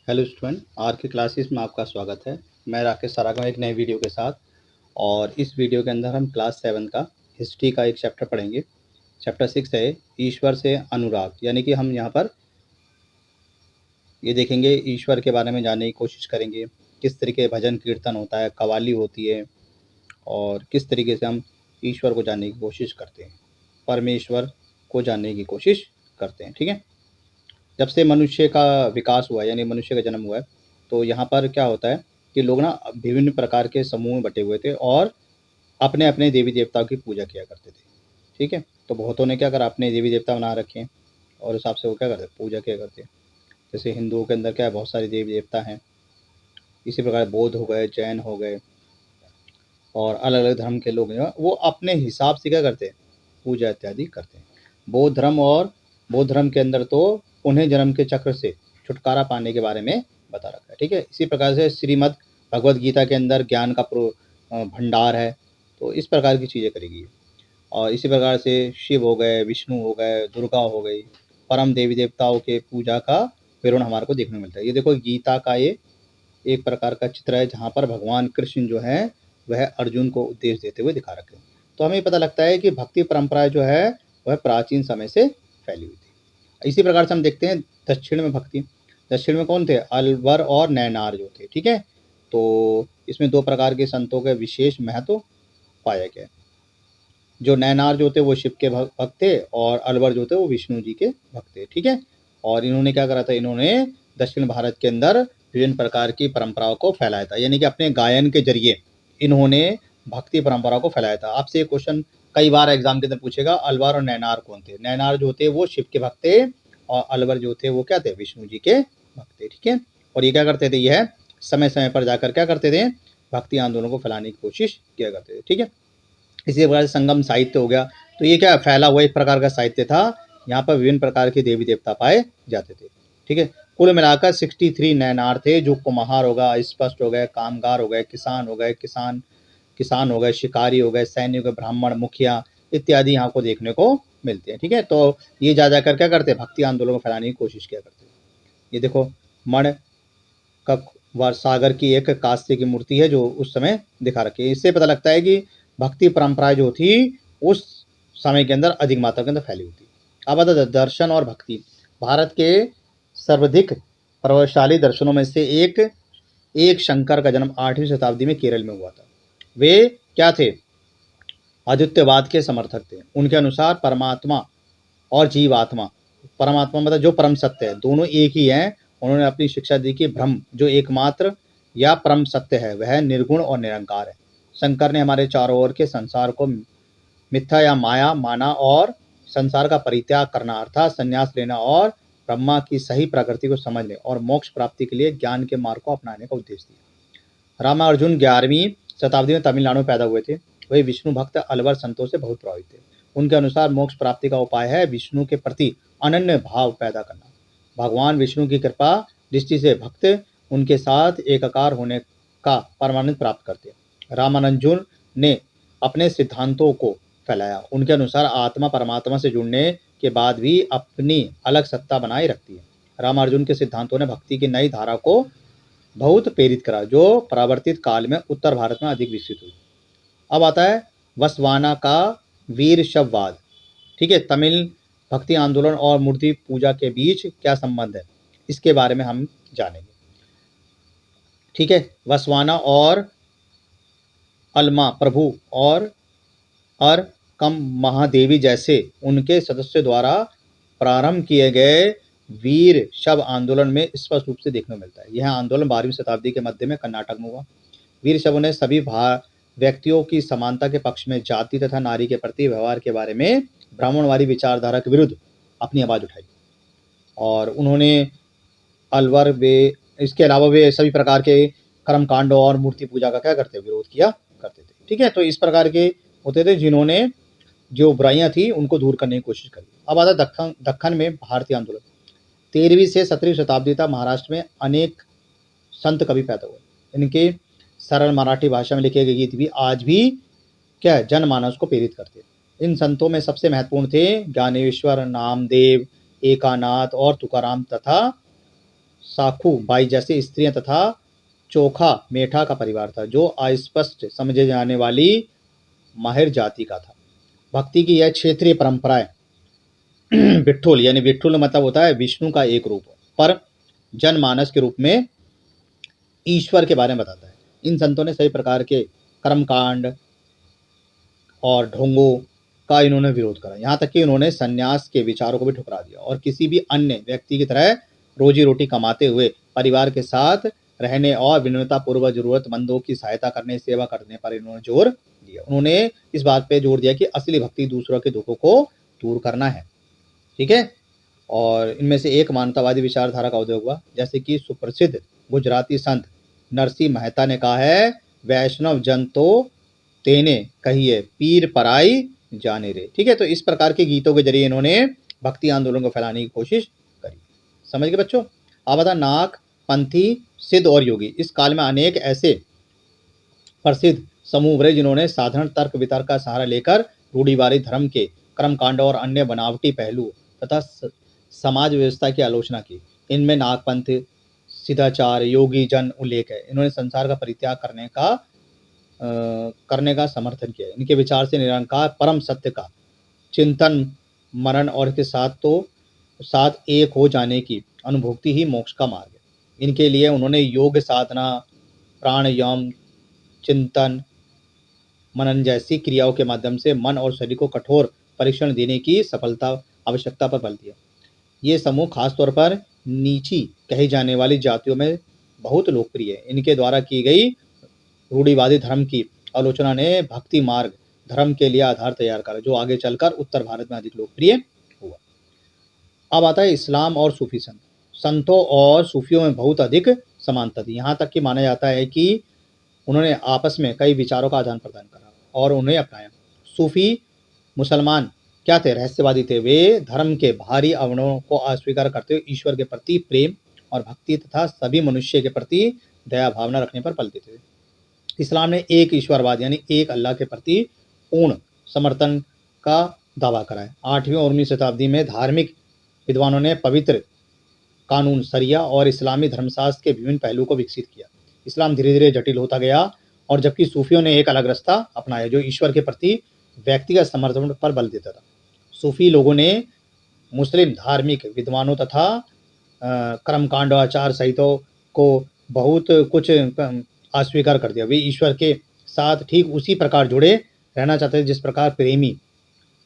Hello student, आज की classes में आपका स्वागत है। मैं राकेश सरागा एक नए वीडियो के साथ। और इस वीडियो के अंदर हम क्लास 7 का हिस्ट्री का एक चैप्टर पढ़ेंगे। चैप्टर 6 है ईश्वर से अनुराग, यानी कि हम यहाँ पर ये देखेंगे, ईश्वर के बारे में जानने की कोशिश करेंगे। किस तरीके भजन कीर्तन होता है, कव्वाली होती है, और किस तरीके से हम ईश्वर को जानने की कोशिश करते हैं, परमेश्वर को जानने की कोशिश करते हैं। ठीक है, जब से मनुष्य का विकास हुआ है, यानी मनुष्य का जन्म हुआ है, तो यहाँ पर क्या होता है कि लोग ना विभिन्न प्रकार के समूह में बटे हुए थे और अपने अपने देवी देवताओं की पूजा किया करते थे। ठीक है, तो बहुतों ने क्या करा, अपने देवी देवता बना रखे हैं और उस हिसाब से वो क्या करते, पूजा किया करते हैं। जैसे हिंदुओं के अंदर क्या है, बहुत सारे देवी देवता हैं। इसी प्रकार बौद्ध हो गए, जैन हो गए, और अलग अलग धर्म के लोग हैं, वो अपने हिसाब से क्या करते हैं, पूजा इत्यादि करते हैं। बौद्ध धर्म के अंदर तो उन्हें जन्म के चक्र से छुटकारा पाने के बारे में बता रखा है। ठीक है, इसी प्रकार से श्रीमद् भगवद गीता के अंदर ज्ञान का भंडार है, तो इस प्रकार की चीज़ें करेगी। और इसी प्रकार से शिव हो गए, विष्णु हो गए, दुर्गा हो गई, परम देवी देवताओं के पूजा का विवरण हमारे को देखने को मिलता है। ये देखो, गीता का ये एक प्रकार का चित्र है जहाँ पर भगवान कृष्ण जो है वह अर्जुन को उपदेश देते हुए दिखा रखे हैं। तो हमें पता लगता है कि भक्ति परंपरा जो है वह प्राचीन समय से फैली हुई थी। इसी प्रकार से हम देखते हैं दक्षिण में भक्ति। दक्षिण में कौन थे, अलवर और नैनार जो थे। ठीक है, तो इसमें दो प्रकार के संतों के विशेष महत्व पाया गया। जो नैनार जो थे वो शिव के भक्त थे, और अलवर जो थे वो विष्णु जी के भक्त थे। ठीक है, और इन्होंने क्या करा था, इन्होंने दक्षिण भारत के अंदर विभिन्न प्रकार की परंपराओं को फैलाया था, यानी कि अपने गायन के जरिए इन्होंने भक्ति परंपरा को फैलाया था। आपसे ये क्वेश्चन कई बार एग्जाम के अंदर पूछेगा, अलवर और नैनार कौन थे। नैनार जो थे वो शिव के भक्त थे, और अलवर जो थे वो क्या थे, विष्णु जी के भक्त थे। ठीक है, और ये क्या करते थे, यह समय समय पर जाकर क्या करते थे, भक्ति आंदोलन को फैलाने की कोशिश किया करते थे। ठीक है, इसी प्रकार से संगम साहित्य हो गया, तो ये क्या फैला हुआ एक प्रकार का साहित्य था। यहाँ पर विभिन्न प्रकार के देवी देवता पाए जाते थे। ठीक है, कुल मिलाकर 63 नैनार थे, जो कुम्हार हो गए, स्पष्ट हो गए, कामगार हो गए, किसान हो गए, शिकारी हो गए, सैन्य हो गए, ब्राह्मण, मुखिया इत्यादि यहाँ को देखने को मिलते हैं। ठीक है, तो ये जा जाकर क्या करते, भक्ति आंदोलन को फैलाने की कोशिश किया करते। ये देखो, मण का सागर की एक कांस्य की मूर्ति है जो उस समय दिखा रखी है। इससे पता लगता है कि भक्ति परंपरा जो थी उस समय के अंदर अधिक मात्रा के अंदर फैली हुई थी। अब आता है दर्शन और भक्ति। भारत के सर्वाधिक प्रभावशाली दर्शनों में से एक शंकर का जन्म 8वीं शताब्दी में केरल में हुआ था। वे क्या थे, आदित्यवाद के समर्थक थे। उनके अनुसार परमात्मा और जीवात्मा, परमात्मा मतलब जो परम सत्य है, दोनों एक ही हैं। उन्होंने अपनी शिक्षा दी कि ब्रह्म जो एकमात्र या परम सत्य है वह निर्गुण और निरंकार है। शंकर ने हमारे चारों ओर के संसार को मिथ्या या माया माना और संसार का परित्याग करना अर्थात संन्यास लेना और ब्रह्मा की सही प्रकृति को समझने और मोक्ष प्राप्ति के लिए ज्ञान के मार्ग को अपनाने का उद्देश्य दिया। रामार्जुन 11वीं शताब्दी में तमिलनाडु में पैदा हुए थे। वे विष्णु भक्त अलवर संतों से बहुत प्रभावित थे। उनके अनुसार मोक्ष प्राप्ति का उपाय है विष्णु के प्रति अनन्य भाव पैदा करना। भगवान विष्णु की कृपा दृष्टि से भक्त उनके साथ एकाकार होने का परमानंद प्राप्त करते। रामानुजन ने अपने सिद्धांतों को फैलाया। उनके अनुसार आत्मा परमात्मा से जुड़ने के बाद भी अपनी अलग सत्ता बनाए रखती है। रामार्जुन के सिद्धांतों ने भक्ति की नई धारा को बहुत प्रेरित करा, जो परावर्तित काल में उत्तर भारत में अधिक विकसित हुई। अब आता है वसवाना का वीर शववाद। ठीक है, तमिल भक्ति आंदोलन और मूर्ति पूजा के बीच क्या संबंध है, इसके बारे में हम जानेंगे। ठीक है, वसवाना और अल्मा प्रभु और कम महादेवी जैसे उनके सदस्यों द्वारा प्रारंभ किए गए वीर शव आंदोलन में स्पष्ट रूप से देखने को मिलता है। यह आंदोलन 12वीं शताब्दी के मध्य में कर्नाटक में हुआ। वीर शवों ने सभी व्यक्तियों की समानता के पक्ष में जाति तथा नारी के प्रति व्यवहार के बारे में ब्राह्मणवादी विचारधारा के विरुद्ध अपनी आवाज़ उठाई। और उन्होंने अलवर वे इसके अलावा वे सभी प्रकार के कर्मकांडों और मूर्ति पूजा का क्या करते, विरोध किया करते थे। ठीक है, तो इस प्रकार के होते थे जिन्होंने जो बुराइयां थी उनको दूर करने की कोशिश करी। अब आता दक्कन में भारतीय आंदोलन। 13वीं से 17वीं शताब्दी तक महाराष्ट्र में अनेक संत कवि पैदा हुए। इनके सरल मराठी भाषा में लिखे गए गीत भी आज भी क्या है, जनमानस को प्रेरित करते हैं। इन संतों में सबसे महत्वपूर्ण थे ज्ञानेश्वर, नामदेव, एकानाथ और तुकाराम तथा साखू बाई जैसी स्त्रियां तथा चोखा मेठा का परिवार था, जो अस्पष्ट समझे जाने वाली माहिर जाति का था। भक्ति की यह क्षेत्रीय परंपराएं विट्ठुल यानी विट्ठुल मतलब होता है विष्णु का एक रूप, पर जनमानस के रूप में ईश्वर के बारे में बताता है। इन संतों ने सभी प्रकार के कर्मकांड और ढोंगों का इन्होंने विरोध करा, यहाँ तक कि उन्होंने संन्यास के विचारों को भी ठुकरा दिया और किसी भी अन्य व्यक्ति की तरह रोजी रोटी कमाते हुए परिवार के साथ रहने और विनम्रता पूर्वक जरूरतमंदों की सहायता करने, सेवा करने पर इन्होंने जोर दिया। उन्होंने इस बात पे जोर दिया कि असली भक्ति दूसरों के दुखों को दूर करना है। ठीक है। और इनमें से एक मानवतावादी विचारधारा का उदय हुआ, जैसे कि सुप्रसिद्ध गुजराती संत नरसिंह मेहता ने कहा है, वैष्णव जन तो तेने कहिए पीर पराई जाने रे। ठीक है। तो इस प्रकार के गीतों के जरिए इन्होंने भक्ति आंदोलन को फैलाने की कोशिश करी। समझ गए बच्चों। अब आता नाग पंथी सिद्ध और योगी। इस काल में अनेक ऐसे प्रसिद्ध समूह उभरे जिन्होंने साधारण तर्क वितर्क का सहारा लेकर रूढ़िवादी धर्म के कर्मकांड और अन्य बनावटी पहलू तथा समाज व्यवस्था की आलोचना की। इनमें नागपंथ, सिद्धाचार, योगी जन उल्लेख है। इन्होंने संसार का परित्याग करने का समर्थन किया। इनके विचार से निरंकार परम सत्य का चिंतन, मरण और इसके साथ एक हो जाने की अनुभूति ही मोक्ष का मार्ग है। इनके लिए उन्होंने योग साधना, प्राणायाम, चिंतन, मनन जैसी क्रियाओं के माध्यम से मन और शरीर को कठोर परीक्षण देने की आवश्यकता पर बल दिया। ये समूह खासतौर पर नीची कही जाने वाली जातियों में बहुत लोकप्रिय है। इनके द्वारा की गई रूढ़िवादी धर्म की आलोचना ने भक्ति मार्ग धर्म के लिए आधार तैयार करा, जो आगे चलकर उत्तर भारत में अधिक लोकप्रिय हुआ। अब आता है इस्लाम और सूफी संत। संतों और सूफियों में बहुत अधिक समानता थी, यहाँ तक कि माना जाता है कि उन्होंने आपस में कई विचारों का आदान प्रदान करा और उन्हें अपनाया। सूफी मुसलमान क्या थे? रहस्यवादी थे। वे धर्म के बाहरी आवरणों को अस्वीकार करते हुए ईश्वर के प्रति प्रेम और भक्ति तथा सभी मनुष्य के प्रति दया भावना रखने पर बल देते थे। इस्लाम ने एक ईश्वरवाद यानी एक अल्लाह के प्रति पूर्ण समर्थन का दावा करा है। 8वीं और 19वीं शताब्दी में धार्मिक विद्वानों ने पवित्र कानून, शरिया और इस्लामी धर्मशास्त्र के विभिन्न पहलुओं को विकसित किया। इस्लाम धीरे धीरे जटिल होता गया और जबकि सूफियों ने एक अलग रास्ता अपनाया जो ईश्वर के प्रति व्यक्तिगत समर्थन पर बल देता था। सूफी लोगों ने मुस्लिम धार्मिक विद्वानों तथा कर्मकांड आचार संहिताओं को बहुत कुछ अस्वीकार कर दिया। वे ईश्वर के साथ ठीक उसी प्रकार जुड़े रहना चाहते थे जिस प्रकार प्रेमी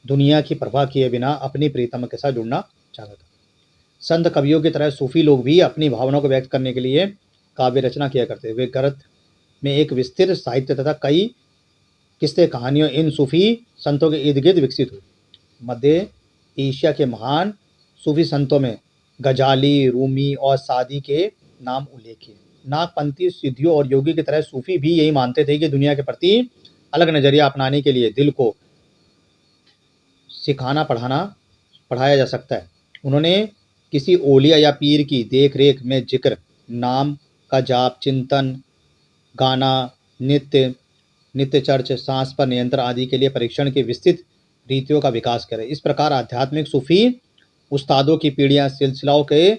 दुनिया की परवाह किए बिना अपनी प्रीतम के साथ जुड़ना चाहता था। संत कवियों की तरह सूफी लोग भी अपनी भावनाओं को व्यक्त करने के लिए काव्य रचना किया करते। वे ग्रंथ में एक विस्तृत साहित्य तथा कई किस्से कहानियों इन सूफी संतों के इर्द गिर्द विकसित हुई। मध्य एशिया के महान सूफी संतों में गजाली, रूमी और सादी के नाम उल्लेखित हैं। नागपंथी, सिद्धियों और योगी की तरह सूफी भी यही मानते थे कि दुनिया के प्रति अलग नजरिया अपनाने के लिए दिल को सिखाना पढ़ाया जा सकता है। उन्होंने किसी ओलिया या पीर की देख रेख में जिक्र, नाम का जाप, चिंतन, गाना, नित्य चर्च, सांस पर नियंत्रण आदि के लिए परीक्षण की विस्तृत रीतियों का विकास करें। इस प्रकार आध्यात्मिक सूफी उस्तादों की पीढ़ियां सिलसिलाओं के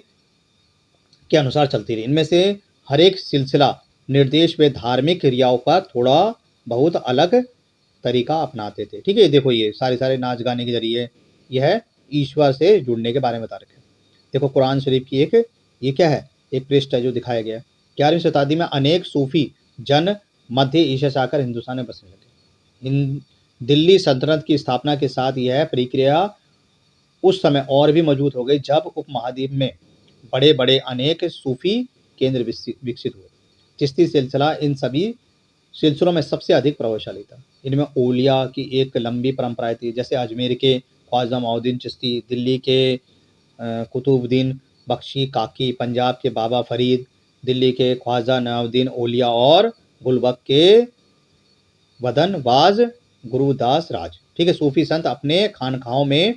अनुसार चलती रही। इनमें से हर एक सिलसिला निर्देश व धार्मिक क्रियाओं पर थोड़ा बहुत अलग तरीका अपनाते थे। ठीक है। देखो ये सारे नाच गाने के जरिए यह ईश्वर से जुड़ने के बारे में बता रखे। देखो कुरान शरीफ की ये क्या है, एक पृष्ठ है जो दिखाया गया है। 11वीं शताब्दी में अनेक सूफी जन मध्य एशिया से आकर हिंदुस्तान में बसने लगे। दिल्ली सल्तनत की स्थापना के साथ यह प्रक्रिया उस समय और भी मजबूत हो गई जब उपमहाद्वीप में बड़े बड़े अनेक सूफी केंद्र विकसित हुए। चिश्ती सिलसिला इन सभी सिलसिलों में सबसे अधिक प्रभावशाली था। इनमें औलिया की एक लंबी परंपरा थी, जैसे अजमेर के ख्वाजा मौदुद्दीन चिश्ती, दिल्ली के कुतुबुद्दीन बख्शी काकी, पंजाब के बाबा फरीद, दिल्ली के ख्वाजा नवाबुद्दीन औलिया और गुलबर्ग के वदनवाज गुरुदास राज। ठीक है। सूफी संत अपने खानखाहों में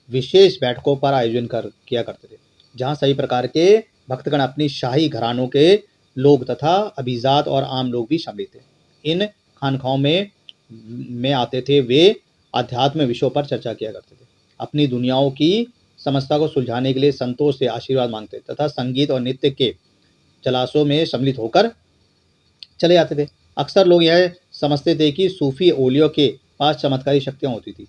विशेष बैठकों पर आयोजन किया करते थे, जहाँ सभी प्रकार के भक्तगण अपनी शाही घरानों के लोग तथा अभिजात और आम लोग भी शामिल थे। इन खानखाहों में आते थे। वे आध्यात्म विषयों पर चर्चा किया करते थे, अपनी दुनियाओं की समस्या को सुलझाने के लिए संतों से आशीर्वाद मांगते तथा संगीत और नृत्य के जलाशयों में सम्मिलित होकर चले जाते थे। अक्सर लोग यह समझते थे कि सूफी ओलियों के पास चमत्कारी शक्तियाँ होती थी।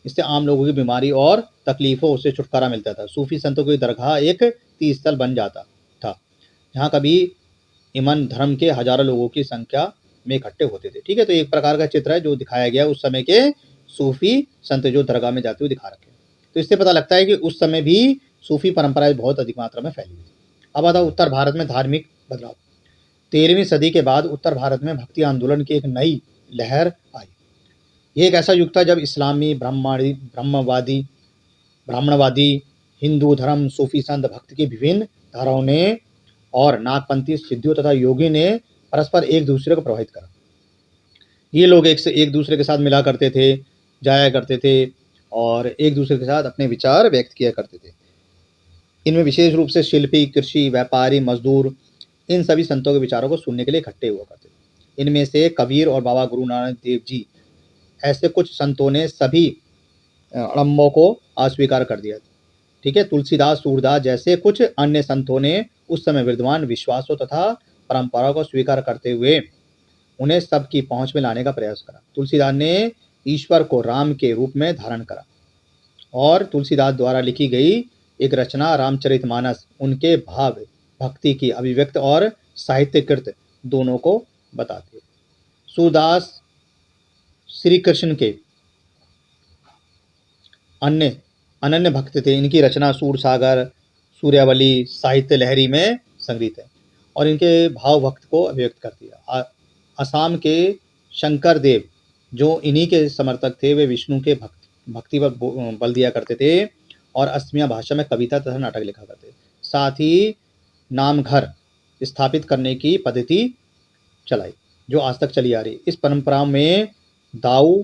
इससे आम लोगों की बीमारी और तकलीफों से छुटकारा मिलता था। सूफी संतों की दरगाह एक तीर्थस्थल बन जाता था, जहाँ कभी ईमान धर्म के हजारों लोगों की संख्या में इकट्ठे होते थे। ठीक है, तो एक प्रकार का चित्र है जो दिखाया गया उस समय के सूफी संत जो दरगाह में जाते हुए दिखा रखे हैं। तो इससे पता लगता है कि उस समय भी सूफी परंपराएं बहुत अधिक मात्रा में फैली हुई थी। अब आता उत्तर भारत में धार्मिक बदलाव। 13वीं सदी के बाद उत्तर भारत में भक्ति आंदोलन की एक नई लहर आई। ये एक ऐसा युग था जब इस्लामी ब्राह्मणवादी हिंदू धर्म, सूफी संत, भक्ति की विभिन्न धाराओं ने और नागपंथी सिद्धियों तथा योगी ने परस्पर एक दूसरे को प्रभावित करा। ये लोग एक दूसरे के साथ मिला करते थे, जाया करते थे और एक दूसरे के साथ अपने विचार व्यक्त किया करते थे। इनमें विशेष रूप से शिल्पी, कृषि, व्यापारी, मजदूर इन सभी संतों के विचारों को सुनने के लिए इकट्ठे हुआ करते थे। इनमें से कबीर और बाबा गुरु नानक देव जी ऐसे कुछ संतों ने सभी अड़म्बों को अस्वीकार कर दिया। ठीक है, तुलसीदास, सूरदास जैसे कुछ अन्य संतों ने उस समय विद्यमान विश्वासों तथा परंपराओं को स्वीकार करते हुए उन्हें सबकी पहुंच में लाने का प्रयास करा। तुलसीदास ने ईश्वर को राम के रूप में धारण करा और तुलसीदास द्वारा लिखी गई एक रचना रामचरितमानस उनके भाव, भक्ति की अभिव्यक्त और साहित्यकृत दोनों को बताती है। सूरदास श्री कृष्ण के अनन्य भक्त थे। इनकी रचना सूरसागर, सूर्यावली, साहित्य लहरी में संग्रहित है और इनके भाव भक्त को अभिव्यक्त करती है। असम के शंकर देव जो इन्हीं के समर्थक थे, वे विष्णु के भक्ति पर बल दिया करते थे और असमिया भाषा में कविता तथा नाटक लिखा करते थे। साथ ही नामघर स्थापित करने की पद्धति चलाई जो आज तक चली आ रही। इस परंपरा में दाऊ,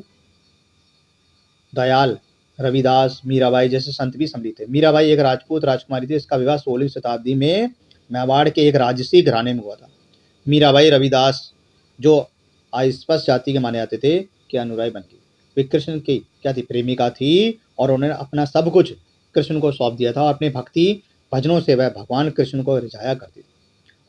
दयाल, रविदास, मीराबाई जैसे संत भी सम्मिलित थे। मीराबाई एक राजपूत राजकुमारी थी। इसका विवाह 16वीं शताब्दी में मेवाड़ के एक राजसी घराने में हुआ था। मीराबाई रविदास जो अस्पृश्य जाति के माने जाते थे के अनुयायी बन गई। वे कृष्ण की क्या थी, प्रेमिका थी और उन्होंने अपना सब कुछ कृष्ण को सौंप दिया था और अपने भक्ति भजनों से वह भगवान कृष्ण को रिझाया करती थी।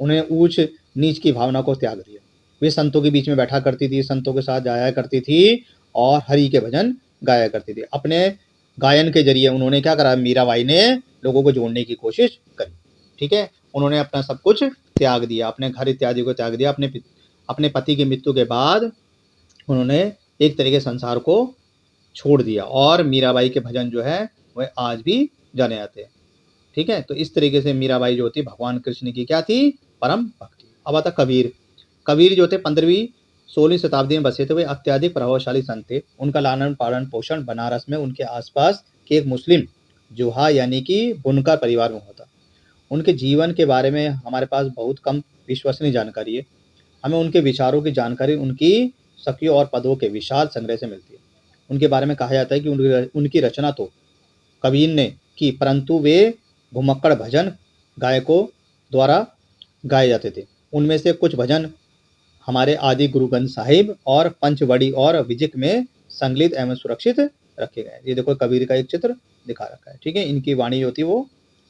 उन्हें ऊंच नीच की भावना को त्याग दिया। वे संतों के बीच में बैठा करती थी, संतों के साथ जाया करती थी और हरि के भजन गाया करती थी। अपने गायन के जरिए उन्होंने क्या करा, मीराबाई ने लोगों को जोड़ने की कोशिश करी। ठीक है, उन्होंने अपना सब कुछ त्याग दिया, अपने घर इत्यादि को त्याग दिया। अपने पति की मृत्यु के बाद उन्होंने एक तरीके संसार को छोड़ दिया और मीराबाई के भजन जो है वह आज भी जाने जाते हैं। ठीक है, तो इस तरीके से मीराबाई जो थी भगवान कृष्ण की क्या थी, परम भक्ति। अब आता कबीर। कबीर जो थे 15वीं-16वीं शताब्दी में बसे थे। वे अत्यधिक प्रभावशाली संत थे। उनका लालन पालन पोषण बनारस में उनके आसपास के एक मुस्लिम जोहा यानी कि बुनकर परिवार में हुआ था। उनके जीवन के बारे में हमारे पास बहुत कम विश्वसनीय जानकारी है। हमें उनके विचारों की जानकारी उनकी सखियों और पदों के विशाल संग्रह से मिलती है। उनके बारे में कहा जाता है कि उनकी रचना तो कबीर ने की, परंतु वे घुमक्कड़ भजन गायकों द्वारा गाए जाते थे। उनमें से कुछ भजन हमारे आदि गुरु ग्रंथ साहिब और पंचवड़ी और विजिक में संकलित एवं सुरक्षित रखे गए। ये देखो कबीर का एक चित्र दिखा रखा है। ठीक है, इनकी वाणी जो थी वो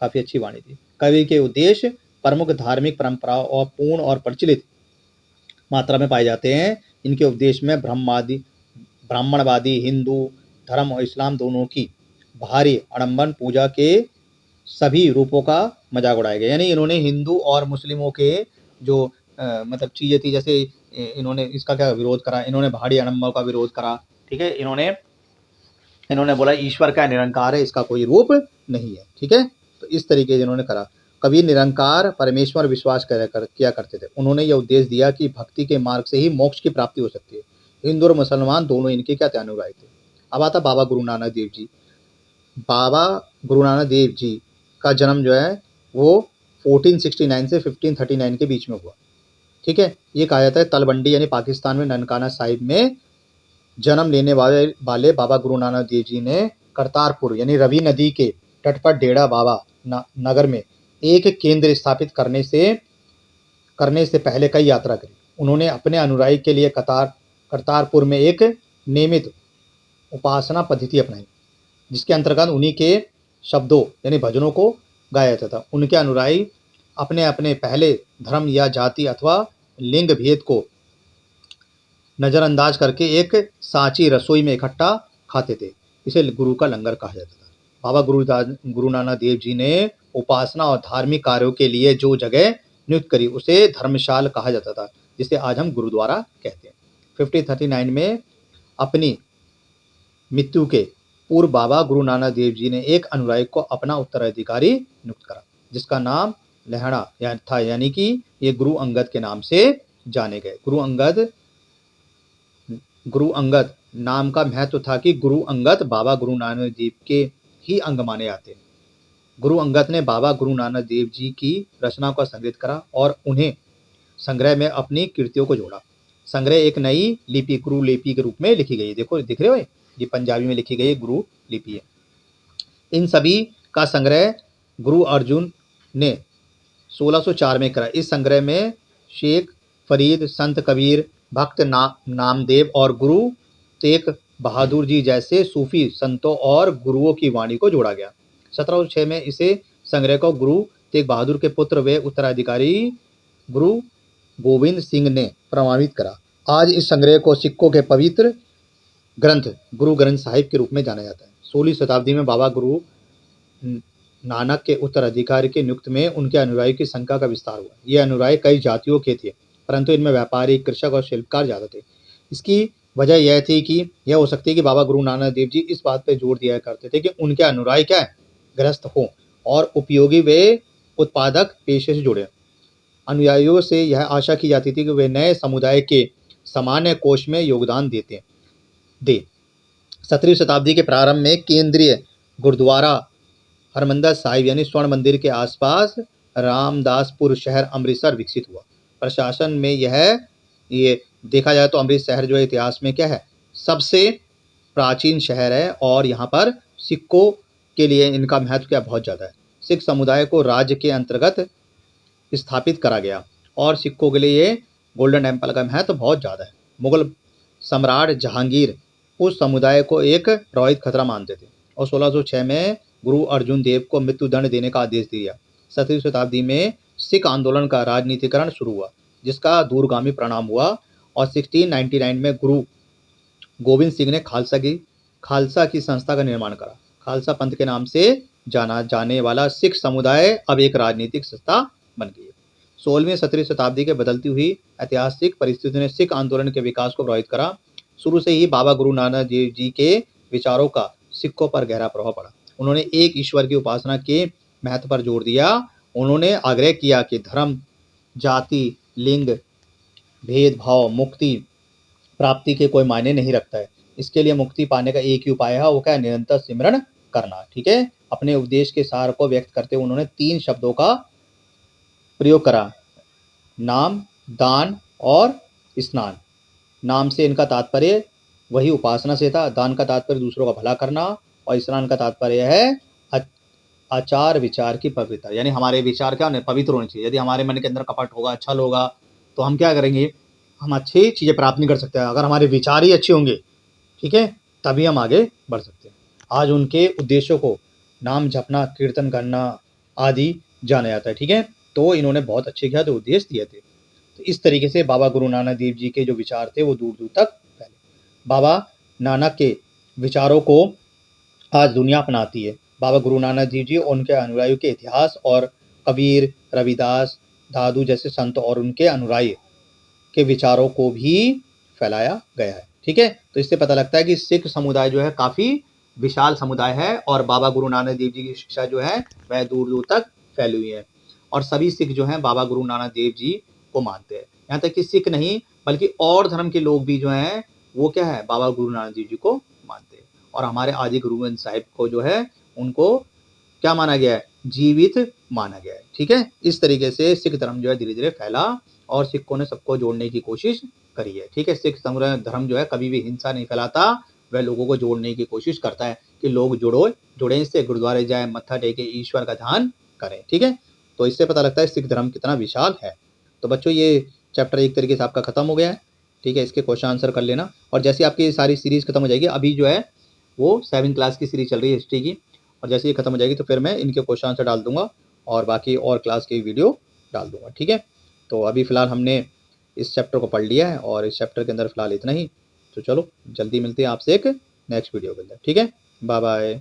काफ़ी अच्छी वाणी थी। कबीर के उद्देश्य प्रमुख धार्मिक परंपराओं और पूर्ण और प्रचलित मात्रा में पाए जाते हैं। इनके उपदेश में ब्राह्मणवादी हिंदू धर्म और इस्लाम दोनों की भारी आडंबन पूजा के सभी रूपों का मजाक उड़ाया गया। यानी इन्होंने हिंदू और मुस्लिमों के जो मतलब चीज़ें थी, जैसे इन्होंने इसका क्या विरोध करा, इन्होंने भारी आडंबर का विरोध करा। ठीक है, इन्होंने बोला ईश्वर का निरंकार है, इसका कोई रूप नहीं है। ठीक है, तो इस तरीके से इन्होंने करा। कबीर निरंकार परमेश्वर विश्वास किया करते थे। उन्होंने यह उपदेश दिया कि भक्ति के मार्ग से ही मोक्ष की प्राप्ति हो सकती है। हिंदू और मुसलमान दोनों इनके क्या अनुयायी थे। अब आता बाबा गुरु नानक देव जी। बाबा गुरु नानक देव जी का जन्म जो है वो 1469 से 1539 के बीच में हुआ। ठीक है, ये कहा जाता है तलवंडी यानी पाकिस्तान में ननकाना साहिब में जन्म लेने वाले बाबा गुरु नानक देव जी ने करतारपुर यानी रवि नदी के तट पर डेरा बाबा नगर में एक केंद्र स्थापित करने से पहले कई यात्रा करी। उन्होंने अपने अनुयायी के लिए करतारपुर में एक नियमित उपासना पद्धति अपनाई, जिसके अंतर्गत उन्हीं के शब्दों यानी भजनों को गाया जाता था। उनके अनुयायी अपने अपने पहले धर्म या जाति अथवा लिंग भेद को नज़रअंदाज करके एक सांची रसोई में इकट्ठा खाते थे। इसे गुरु का लंगर कहा जाता था। बाबा गुरु नानक देव जी ने उपासना और धार्मिक कार्यों के लिए जो जगह नियुक्त करी उसे धर्मशाला कहा जाता था, जिसे आज हम गुरुद्वारा कहते हैं। 1539 में अपनी मृत्यु के पूर्व बाबा गुरु नानक देव जी ने एक अनुयायी को अपना उत्तराधिकारी नियुक्त करा, जिसका नाम लहड़ा था, यानी कि ये गुरु अंगद के नाम से जाने गए। गुरु अंगद नाम का महत्व था कि गुरु अंगद बाबा गुरु नानक देव के ही अंग माने जाते हैं। गुरु अंगद ने बाबा गुरु नानक देव जी की रचना को संग्रहित करा और उन्हें संग्रह में अपनी कृतियों को जोड़ा। संग्रह एक नई लिपि गुरु लिपि के रूप में लिखी गई है। देखो दिख रहे हो, ये पंजाबी में लिखी गई गुरु लिपि है। इन सभी का संग्रह गुरु अर्जुन ने 1604 में करा। इस संग्रह में शेख फरीद, संत कबीर, भक्त नामदेव और गुरु तेग बहादुर जी जैसे सूफी संतों और गुरुओं की वाणी को जोड़ा गया। 1706 में इसे संग्रह को गुरु तेग बहादुर के पुत्र व उत्तराधिकारी गुरु गोविंद सिंह ने प्रमाणित करा। आज इस संग्रह को सिखों के पवित्र ग्रंथ गुरु ग्रंथ साहिब के रूप में जाना जाता है। 16वीं शताब्दी में बाबा गुरु नानक के उत्तराधिकारी के नियुक्त में उनके अनुयायी की संख्या का विस्तार हुआ। ये अनुयायी कई जातियों के थे, परंतु इनमें व्यापारी, कृषक और शिल्पकार ज़्यादा थे। इसकी वजह यह थी कि यह हो सकती है कि बाबा गुरु नानक देव जी इस बात पर जोर दिया करते थे कि उनके अनुयायी क्या है, ग्रस्त हों और उपयोगी व उत्पादक पेशे से जुड़े। अनुयायियों से यह आशा की जाती थी कि वे नए समुदाय के सामान्य कोष में योगदान दे। 17वीं शताब्दी के प्रारंभ में केंद्रीय गुरुद्वारा हरमंदिर साहिब यानी स्वर्ण मंदिर के आसपास रामदासपुर शहर अमृतसर विकसित हुआ। प्रशासन में ये देखा जाए तो अमृतसर शहर जो इतिहास में क्या है, सबसे प्राचीन शहर है और यहाँ पर सिखों के लिए इनका महत्व क्या बहुत ज़्यादा है। सिख समुदाय को राज्य के अंतर्गत स्थापित करा गया और सिखों के लिए ये गोल्डन टेम्पल का महत्व बहुत ज़्यादा है। मुगल सम्राट जहांगीर उस समुदाय को एक रोहित खतरा मानते थे और 1606 में गुरु अर्जुन देव को मृत्युदंड देने का आदेश दिया। 17वीं शताब्दी में सिख आंदोलन का राजनीतिकरण शुरू हुआ, जिसका दूरगामी परिणाम हुआ और 1699 में गुरु गोविंद सिंह ने खालसा की संस्था का निर्माण करा। खालसा पंथ के नाम से जाना जाने वाला सिख समुदाय अब एक राजनीतिक संस्था बन गई है। 16वीं 17वीं शताब्दी के बदलती हुई ऐतिहासिक परिस्थितियों ने सिख आंदोलन के विकास को प्रभावित करा। शुरू से ही बाबा गुरु नानक देव जी के विचारों का सिखों पर गहरा प्रभाव पड़ा। उन्होंने एक ईश्वर की उपासना के महत्व पर जोर दिया। उन्होंने आग्रह किया कि धर्म, जाति, लिंग, भेदभाव मुक्ति प्राप्ति के कोई मायने नहीं रखता है। इसके लिए मुक्ति पाने का एक ही उपाय है, वो क्या है, निरंतर सिमरन करना। ठीक है। अपने उपदेश के सार को व्यक्त करते हुए उन्होंने 3 शब्दों का प्रयोग करा, नाम, दान और स्नान। नाम से इनका तात्पर्य वही उपासना से था, दान का तात्पर्य दूसरों का भला करना और स्नान का तात्पर्य है आचार विचार की पवित्रता, यानी हमारे विचार क्या होने पवित्र होने चाहिए। यदि हमारे मन के अंदर कपट होगा, छल होगा, तो हम क्या करेंगे, हम अच्छी चीज़ें प्राप्त नहीं कर सकते। अगर हमारे विचार ही अच्छे होंगे, ठीक है, तभी हम आगे बढ़ सकते हैं। आज उनके उद्देश्यों को नाम जपना, कीर्तन करना आदि जाना जाता है। ठीक है। तो इन्होंने बहुत अच्छे क्या तो उद्देश्य दिए थे। तो इस तरीके से बाबा गुरु नानक देव जी के जो विचार थे वो दूर दूर तक फैले। बाबा नानक के विचारों को आज दुनिया अपनाती है। बाबा गुरु नानक देव जी और उनके अनुयायियों के इतिहास और कबीर, रविदास, दादू जैसे संत और उनके अनुयायी के विचारों को भी फैलाया गया है। ठीक है। तो इससे पता लगता है कि सिख समुदाय जो है काफ़ी विशाल समुदाय है और बाबा गुरु नानक देव जी की शिक्षा जो है वह दूर दूर तक फैली हुई है और सभी सिख जो हैं बाबा गुरु नानक देव जी को मानते हैं। यहाँ तक कि सिख नहीं बल्कि और धर्म के लोग भी जो हैं वो क्या है, बाबा गुरु नानक देव जी को मानते हैं। और हमारे आदि गुरु ग्रंथ साहिब को जो है उनको क्या माना गया है, जीवित माना गया है। ठीक है। इस तरीके से सिख धर्म जो है धीरे धीरे फैला और सिखों ने सबको जोड़ने की कोशिश करी है। ठीक है। सिख धर्म जो है कभी भी हिंसा नहीं फैलाता, वह लोगों को जोड़ने की कोशिश करता है कि लोग जुड़े इससे, गुरुद्वारे जाए, मत्था टेके, ईश्वर का ध्यान करें। ठीक है। तो इससे पता लगता है सिख धर्म कितना विशाल है। तो बच्चों ये चैप्टर एक तरीके से आपका खत्म हो गया है। ठीक है। इसके क्वेश्चन आंसर कर लेना और जैसे आपकी सारी सीरीज़ खत्म हो जाएगी, अभी जो है वो 7वीं क्लास की सीरीज चल रही है हिस्ट्री की, और जैसे ये खत्म हो जाएगी तो फिर मैं इनके क्वेश्चन आंसर डाल दूंगा और बाकी और क्लास की वीडियो डाल दूंगा। ठीक है, तो अभी फ़िलहाल हमने इस चैप्टर को पढ़ लिया है और इस चैप्टर के अंदर फ़िलहाल इतना ही। तो चलो जल्दी मिलते हैं आपसे एक नेक्स्ट वीडियो के अंदर। ठीक है, बाय बाय।